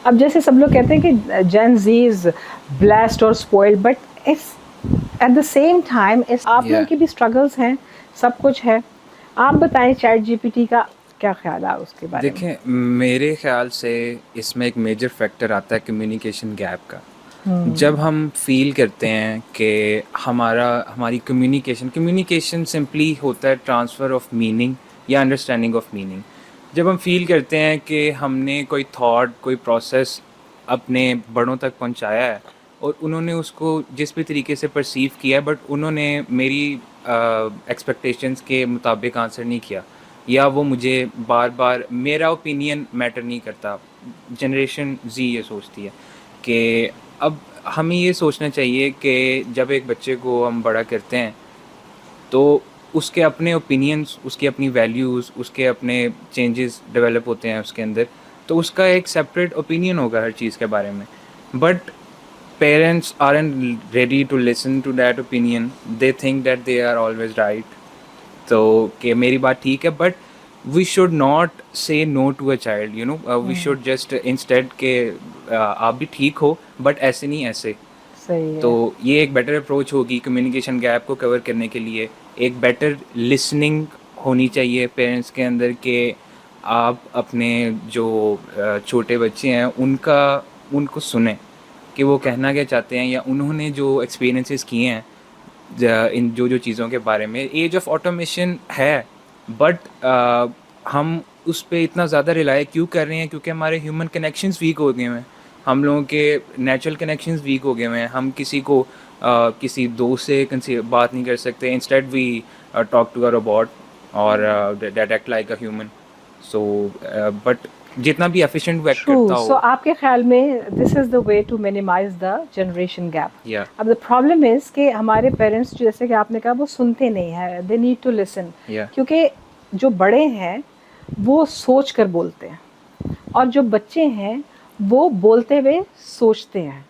اب جیسے سب لوگ کہتے ہیں کہ جین زی از بلیسڈ اور spoiled, but it's at the same time آپ لوگوں کی بھی اسٹرگلس ہیں، سب کچھ ہے. آپ بتائیں چیٹ جی پی ٹی کا کیا خیال ہے اس کے بارے میں؟ دیکھیں، میرے خیال سے اس میں ایک میجر فیکٹر آتا ہے کمیونیکیشن گیپ کا. جب ہم فیل کرتے ہیں کہ ہماری کمیونیکیشن سمپلی ہوتا ہے ٹرانسفر آف میننگ یا انڈرسٹینڈنگ آف میننگ. جب ہم فیل کرتے ہیں کہ ہم نے کوئی تھاٹ، کوئی پروسیس اپنے بڑوں تک پہنچایا ہے اور انہوں نے اس کو جس بھی طریقے سے پرسیو کیا ہے، بٹ انہوں نے میری ایکسپیکٹیشنس کے مطابق آنسر نہیں کیا، یا وہ مجھے بار بار میرا اوپینین میٹر نہیں کرتا. جنریشن زی یہ سوچتی ہے کہ اب ہمیں یہ سوچنا چاہیے کہ جب ایک بچے کو ہم بڑا کرتے ہیں تو اس کے اپنے اوپینینس، اس کی اپنی ویلیوز، اس کے اپنے چینجز ڈیولپ ہوتے ہیں اس کے اندر، تو اس کا ایک سیپریٹ اوپینین ہوگا ہر چیز کے بارے میں. But parents aren't ready to listen to that opinion. They think that they are always right. تو کہ میری بات ٹھیک ہے، but we should not say no to a child, you know we should just instead کہ آپ بھی ٹھیک ہو بٹ ایسے نہیں ایسے. صحیح تو ہے. یہ ایک بیٹر اپروچ ہوگی کمیونیکیشن گیپ کو کور کرنے کے لیے. ایک بیٹر لسننگ ہونی چاہیے پیرنٹس کے اندر کہ آپ اپنے جو چھوٹے بچے ہیں ان کو سنیں کہ وہ کہنا کیا چاہتے ہیں، یا انہوں نے جو ایکسپیرینسز کیے ہیں ان جو چیزوں کے بارے میں. ایج آف آٹومیشن ہے، بٹ ہم اس پہ اتنا زیادہ ریلائی کیوں کر رہے ہیں؟ کیونکہ ہمارے ہیومن کنیکشنز ویک ہو گئے ہیں، ہم لوگوں کے نیچرل کنیکشنز ویک ہو گئے ہیں. ہم کسی کو کسی دوست سے بات نہیں کر سکتے. Instead we talk to a robot اور that act like a human. So but جتنا بھی ایفیشینٹ ایکٹ ٹرو. کرتا سو ہو. آپ کے خیال میں this is the way to minimize the generation gap. یا اب دا پرابلم از کہ ہمارے پیرنٹس جیسے کہ آپ نے کہا وہ سنتے نہیں ہیں، دے نیڈ ٹو لسن. یا کیونکہ جو بڑے ہیں وہ سوچ کر بولتے ہیں، اور جو بچے ہیں وہ بولتے ہوئے سوچتے ہیں.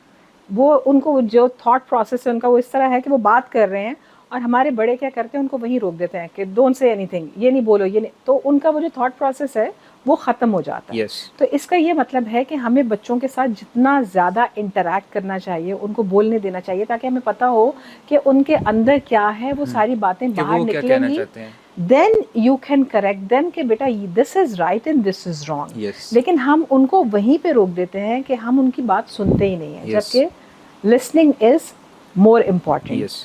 وہ ان کو جو تھاٹ پروسیس ہے ان کا وہ اس طرح ہے کہ وہ بات کر رہے ہیں اور ہمارے بڑے کیا کرتے ہیں ان کو وہیں روک دیتے ہیں کہ ڈونٹ سے اینی تھنگ، یہ نہیں بولو، یہ نہیں. تو ان کا وہ جو تھاٹ پروسیس ہے وہ ختم ہو جاتا ہے. یس. تو اس کا یہ مطلب ہے کہ ہمیں بچوں کے ساتھ جتنا زیادہ انٹریکٹ کرنا چاہیے، ان کو بولنے دینا چاہیے تاکہ ہمیں پتہ ہو کہ ان کے اندر کیا ہے، وہ ساری باتیں کہ باہر وہ کیا نکلیں کہنا گی. چاہتے ہیں. Then you can correct them کہ بیٹا this is right and this is wrong. Yes. لیکن ہم ان کو وہیں پہ روک دیتے ہیں کہ ہم ان کی بات سنتے ہی نہیں ہیں، Yes. جبکہ listening is more important. Yes.